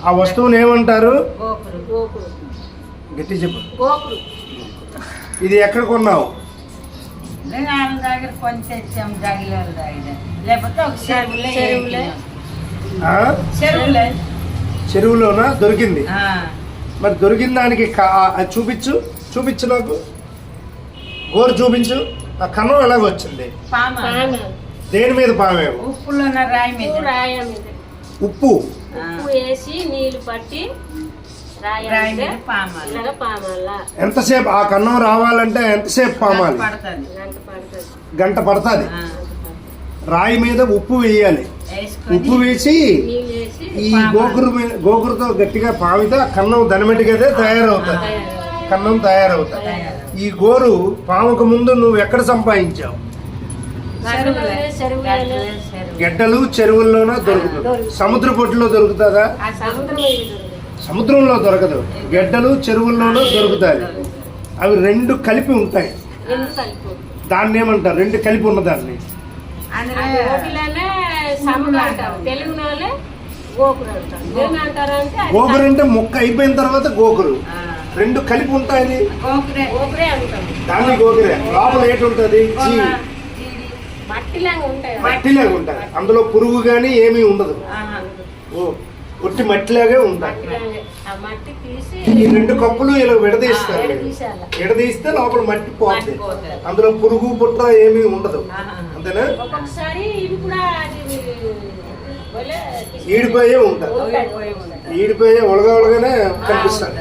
ఆ వస్తువుని ఏమంటారు? గట్టి చెప్పు. ఇది ఎక్కడ కొన్నావు? దగ్గర కొంచెం తెచ్చాం జగిలోల దగ్గర, లేకపోతే ఒక చెరువులోనా దొరికింది? మరి దొరికిన దానికి చూపించు నాకు, గోరు చూపించు. ఆ కన్నం ఎలాగ వచ్చింది? దేని మీద పామేమో? ఉప్పులో రాయి మీద. ఉప్పు వేసి నీళ్లు పట్టి ఎంతసేపు ఆ కన్నం రావాలంటే ఎంతసేపు పామాలి? గంట పడుతుంది. రాయి మీద ఉప్పు వేయాలి. ఉప్పు వేసి ఈ గోకురుతో గట్టిగా పామితే ఆ కన్నం దనమెట్టుగా తయారవుతుంది. కన్నం తయారవుతుంది. ఈ గోరు పామకు ముందు నువ్వు ఎక్కడ సంపాదించావు? గడ్డలు చెరువుల్లోనే దొరుకుతుంది. సముద్ర పొట్టులో దొరుకుతుందా? సముద్రంలో దొరకదు. గడ్డలు చెరువుల్లోనూ దొరుకుతాయి. అవి రెండు కలిపి ఉంటాయి. దాన్ని ఏమంటారు? రెండు కలిపి ఉన్న దాన్ని గోకురు అంటే మొక్క అయిపోయిన తర్వాత గోకురు. రెండు కలిపి ఉంటాయి. దాన్ని గోకురే. లోపల ఏంటి ఉంటుంది? మట్టిలాగా ఉంటాయి. అందులో పురుగు గాని ఏమీ ఉండదు. ఒట్టి మట్టిలాగే ఉంటాయి. ఈ రెండు కప్పులు ఇలా విడదీస్తారు. విడదీస్తే లోపల మట్టి పోతుంది. అందులో పురుగు పుట్ర ఏమీ ఉండదు. అంతేనా? ఈడిపోయే ఉంటాయి. ఈడిపోయే ఉలగానే కనిపిస్తాయి.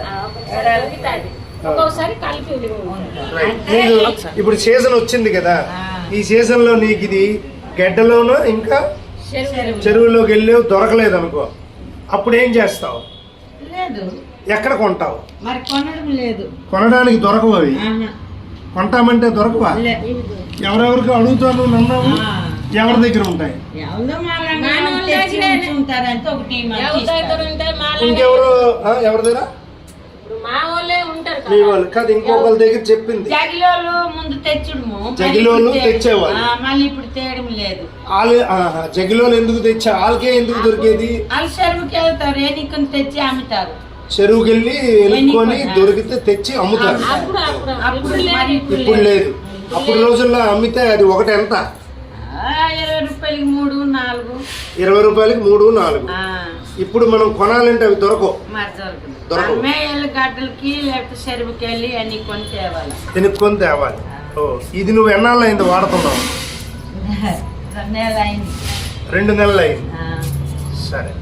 ఇప్పుడు సీజన్ వచ్చింది కదా, ఈ సీజన్ లో నీకు ఇది గడ్డలోనూ ఇంకా చెరువులోకి వెళ్ళేవి దొరకలేదు అనుకో, అప్పుడు ఏం చేస్తావు? ఎక్కడ కొంటావు? మరి కొనడం లేదు. కొనడానికి దొరకవు అవి. కొంటామంటే దొరకవా? ఎవరెవరికి అడుగుతాను నన్నావు? ఎవరి దగ్గర ఉంటాయి? ఇంకెవరు? ఎవరి దగ్గర? మీ వాళ్ళు కాదు, ఇంకొకరి దగ్గర చెప్పింది. ముందు తెచ్చుడు, జగిలోలు తెచ్చేవాళ్ళు. మళ్ళీ ఇప్పుడు తేయడం లేదు. జగిలోలు ఎందుకు తెచ్చా? వాళ్ళకే ఎందుకు దొరికేది? వాళ్ళు చెరువుకి వెళ్తారు, ఎన్నికని తెచ్చి అమ్ముతారు. చెరువుకి వెళ్ళి ఎన్నుకొని దొరికితే తెచ్చి అమ్ముతారు. ఇప్పుడు లేదు. అప్పుడు రోజుల్లో అమ్మితే అది ఒకటి ఎంత? 20 రూపాయలకి 3, 4. 20 రూపాయలకి 3, 4. ఇప్పుడు మనం కొనాలంటే అవి దొరకవు. గడ్డలకి లేకపోతే చెరువుకి వెళ్ళి ఎన్నుకొని తేవాలి. ఇది నువ్వు ఎన్నాళ్ళు అయింది వాడుతున్నావు? 2 నెలలు అయింది. 2 నెలలు అయింది. సరే.